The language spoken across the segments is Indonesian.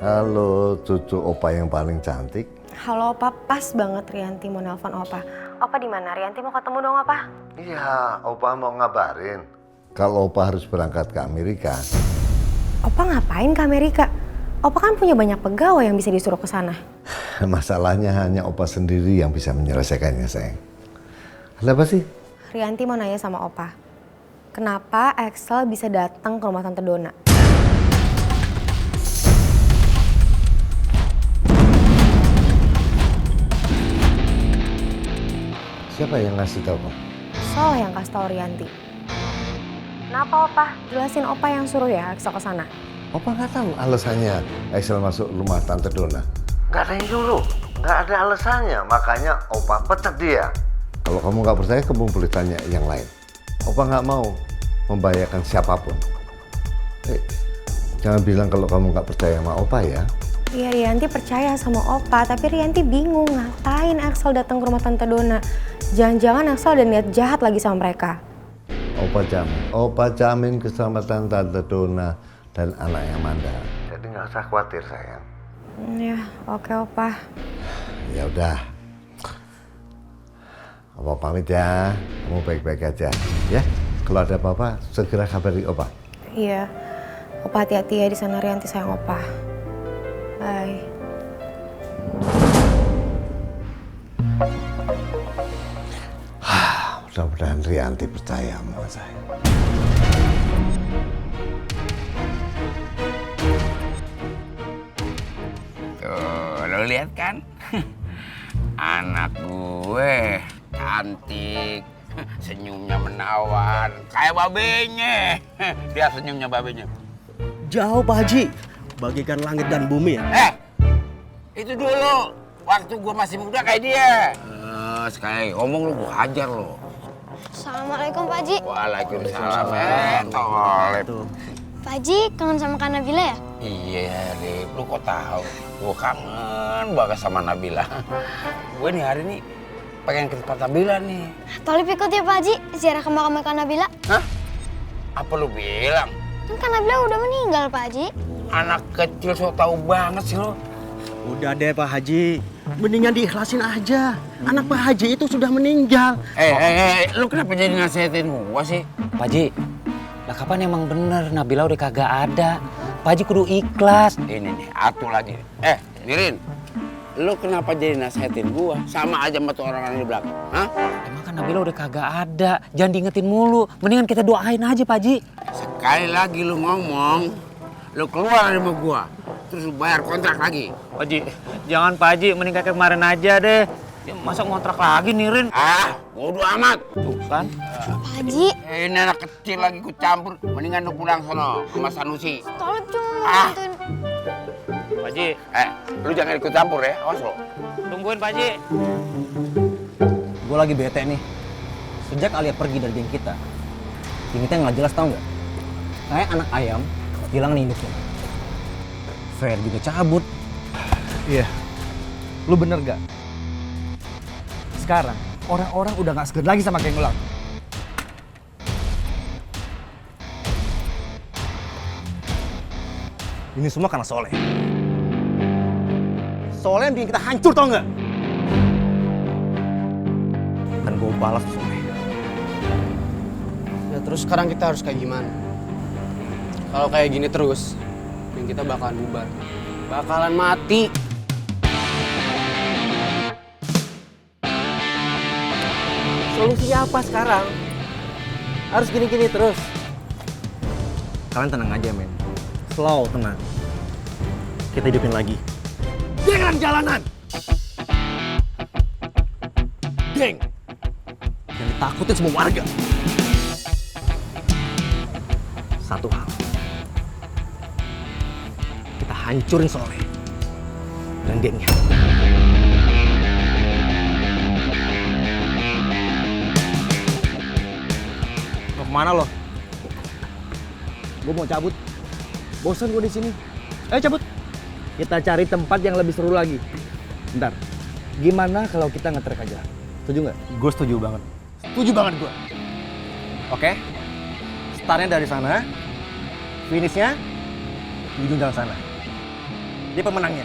Halo, cucu opa yang paling cantik. Halo Opa, pas banget Rianti mau nelpon Opa. Opa di mana? Rianti mau ketemu dong Opa. Iya, opa mau ngabarin kalau opa harus berangkat ke Amerika. Opa ngapain ke Amerika? Opa kan punya banyak pegawai yang bisa disuruh ke sana. Masalahnya hanya opa sendiri yang bisa menyelesaikannya, sayang. Ada apa sih? Rianti mau nanya sama Opa. Kenapa Axel bisa datang ke rumah Tante Dona? Siapa yang ngasih tahu kok? Sol yang kasih tau Rianti. Kenapa Opa? Jelasin Opa yang suruh ya Axel ke sana. Opa nggak tahu alasannya Axel masuk rumah Tante Dona. Nggak ada yang nyuruh, nggak ada alasannya. Makanya opa pecat dia. Kalau kamu nggak percaya, kamu boleh tanya yang lain. Opa nggak mau membahayakan siapapun. Jangan bilang kalau kamu nggak percaya sama opa ya. Iya, Rianti percaya sama Opa, tapi Rianti bingung ngapain Axel datang ke rumah Tante Dona. Jangan-jangan Axel ada niat jahat lagi sama mereka. Opa jamin keselamatan Tante Dona dan anaknya Amanda. Jadi nggak usah khawatir, sayang. Ya, oke Opa. Ya udah. Opa pamit ya. Kamu baik-baik aja, ya. Kalau ada apa-apa, segera kabari Opa. Iya, Opa hati-hati ya di sana Rianti sayang Opa. Bye. Mudah-mudahan Rianti percaya sama saya. Tuh, lo lihat kan? Anak gue cantik, senyumnya menawan, kayak babenya. Dia senyumnya babenya. Jauh Pak Haji, bagaikan langit dan bumi ya. Itu dulu, waktu gue masih muda kayak dia. Sekali ngomong lu gue hajar lo. Assalamualaikum Pak Haji. Waalaikumsalam. Tuh. Pak Haji kangen sama Kak Nabila ya? Iya, Rip. Lu kok tahu? Gue kangen banget sama Nabila. Gue nih hari ini pengen ke tempat Nabila nih. Tolip ikut ya Pak Haji, ziarah ke makam Kak Nabila. Hah? Apa lu bilang? Kan Kak Nabila udah meninggal Pak Haji. Anak kecil so tau banget sih lo. Udah deh Pak Haji, mendingan diikhlasin aja. Anak Pak Haji itu sudah meninggal. Lu kenapa jadi nasihatin gua sih? Pak Haji, lah kapan emang bener Nabila udah kagak ada? Pak Haji kudu ikhlas. Ini nih, atuh lagi. Nirin, lu kenapa jadi nasihatin gua? Sama aja sama tuh orang-orang di belakang. Hah? Emang kan Nabila udah kagak ada, jangan diingetin mulu. Mendingan kita doain aja Pak Haji. Sekali lagi lu ngomong, lu keluar dari rumah gua. Terus lu bayar kontrak lagi. Pak Haji, jangan Pak Haji, mending kayak kemarin aja deh. Ya, masa ngontrak lagi nih Rin? Bodo amat. Tuh kan. Pak Haji, Ini anak kecil lagi ikut campur. Mendingan lu pulang sono sama Sanusi. Tolip cuma mau bantuin. Pak Haji, Lu jangan ikut campur ya, awas lo. tungguin Pak Haji. Gue lagi bete nih. Sejak Alia pergi dari geng kita nggak jelas tau nggak? Kayak anak ayam hilang induknya. Fer juga cabut. Iya, lu bener gak? Sekarang orang-orang udah gak seger lagi sama geng ulang. Ini semua karena Soleh. Soleh yang bikin kita hancur tau gak? Dan gue balas Soleh. Ya terus sekarang kita harus kayak gimana? Kalau kayak gini terus, geng kita bakalan bubar. Bakalan mati. Solusinya apa sekarang? Harus gini-gini terus. Kalian tenang aja men. Slow, tenang. Kita hidupin lagi. Geng jalanan! Geng! Yang ditakutin semua warga. Satu hal. Kita hancurin Soleh. Dan gengnya. Mau kemana lo? Gue mau cabut. Bosan gue di sini. Ayo cabut. Kita cari tempat yang lebih seru lagi. Bentar. Gimana kalau kita nge-trek aja? Setuju nggak? Gue setuju banget. Setuju banget gue. Oke. Startnya dari sana. Finishnya di ujung jalan sana. dia pemenangnya.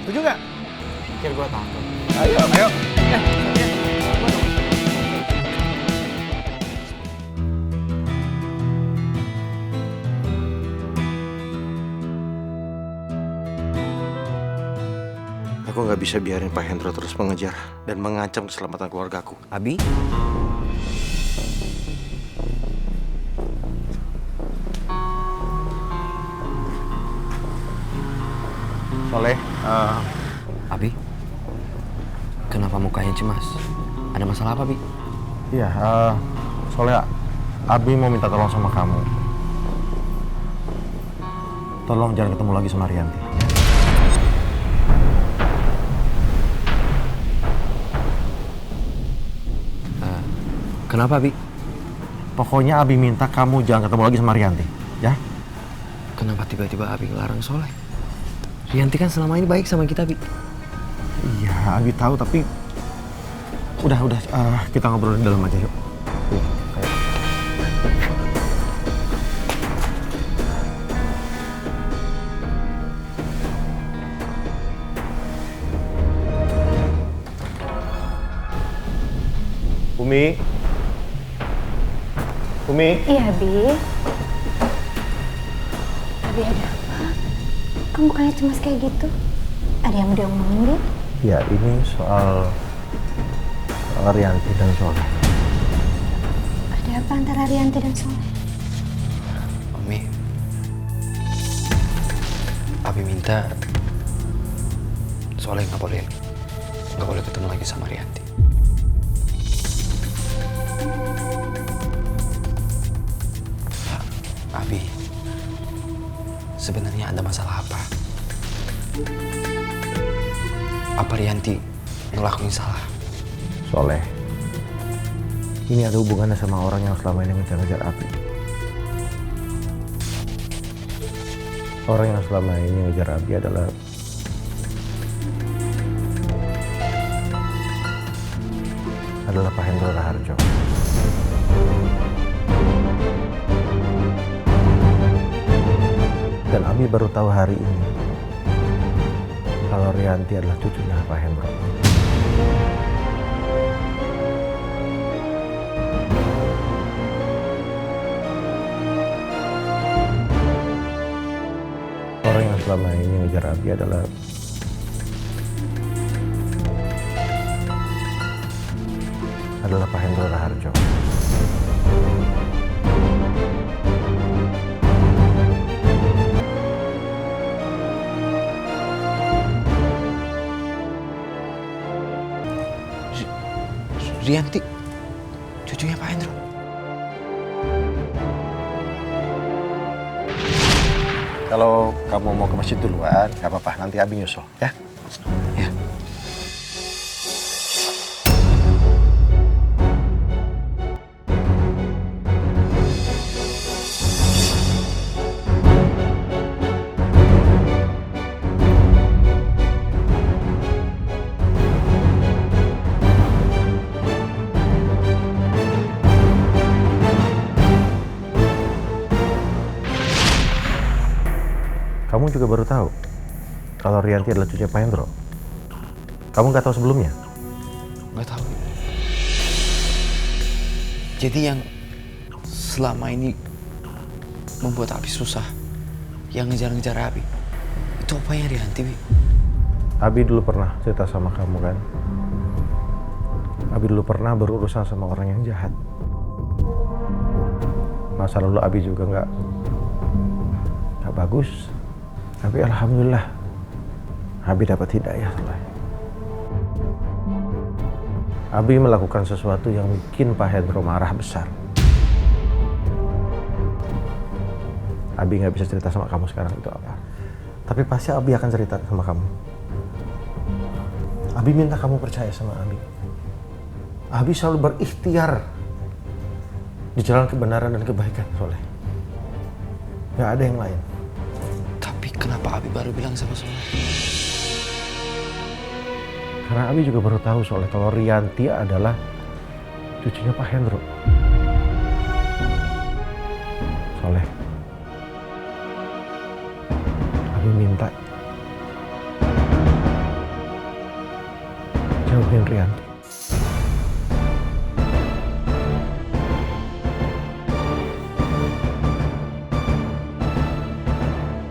Setuju nggak? Pikir gue takut. Ayo, ayo. Aku nggak bisa biarin Pak Hendro terus mengejar dan mengancam keselamatan keluargaku. Abi? Soleh, Abi? Kenapa mukanya cemas? Ada masalah apa, Bi? iya, Soleh, Abi mau minta tolong sama kamu. Tolong jangan ketemu lagi sama Rianti. Kenapa, Bi? Pokoknya Abi minta kamu jangan ketemu lagi sama Rianti, ya? Kenapa tiba-tiba Abi ngelarang Soleh? Rianti kan selama ini baik sama kita, Bi. Iya, Abi tahu tapi udah kita ngobrol di dalam aja yuk. Yuk, ayo. Umi. Iya, Bi. Abi ada apa? Kamu mukanya cemas kayak gitu? Ada yang mau diomongin, Bi? Ya, ini soal Rianti dan Soleh. Ada apa antara Rianti dan Soleh? Umi, Abi minta Soleh nggak boleh ketemu lagi sama Rianti. Abi, sebenarnya ada masalah apa? Apa Rianti ngelakuin salah? Soleh, ini ada hubungannya sama orang yang selama ini ngejar-ngejar Abi. Orang yang selama ini ngejar Abi adalah Pak Hendro Raharjo. Dan Abi baru tahu hari ini kalau Rianti adalah cucunya Pak Hendro. Orang yang selama ini ngejar Abi adalah Pak Hendro Raharjo. Rianti, cucunya Pak Hendro. Kalau kamu mau ke masjid duluan, gak apa-apa. Nanti Abi nyusul, ya? Ya. Kamu juga baru tahu kalau Rianti adalah cucunya Pak Hendro. Kamu nggak tahu sebelumnya? Nggak tahu. Jadi yang selama ini membuat Abi susah, yang ngejar-ngejar Abi, itu apanya Rianti, Bi? Abi dulu pernah cerita sama kamu kan? Abi dulu pernah berurusan sama orang yang jahat. Masa lalu Abi juga nggak bagus. Tapi alhamdulillah Abi dapat hidayah setelah. Abi melakukan sesuatu yang bikin Pak Hendro marah besar. Abi nggak bisa cerita sama kamu sekarang itu apa. Tapi pasti Abi akan cerita sama kamu. Abi minta kamu percaya sama Abi. Abi selalu berikhtiar di jalan kebenaran dan kebaikan, Soleh. Nggak ada yang lain. Tapi kenapa Abi baru bilang sama Soleh? Karena Abi juga baru tahu Soleh kalau Rianti adalah cucunya Pak Hendro. Soleh, Abi minta maafin Rianti.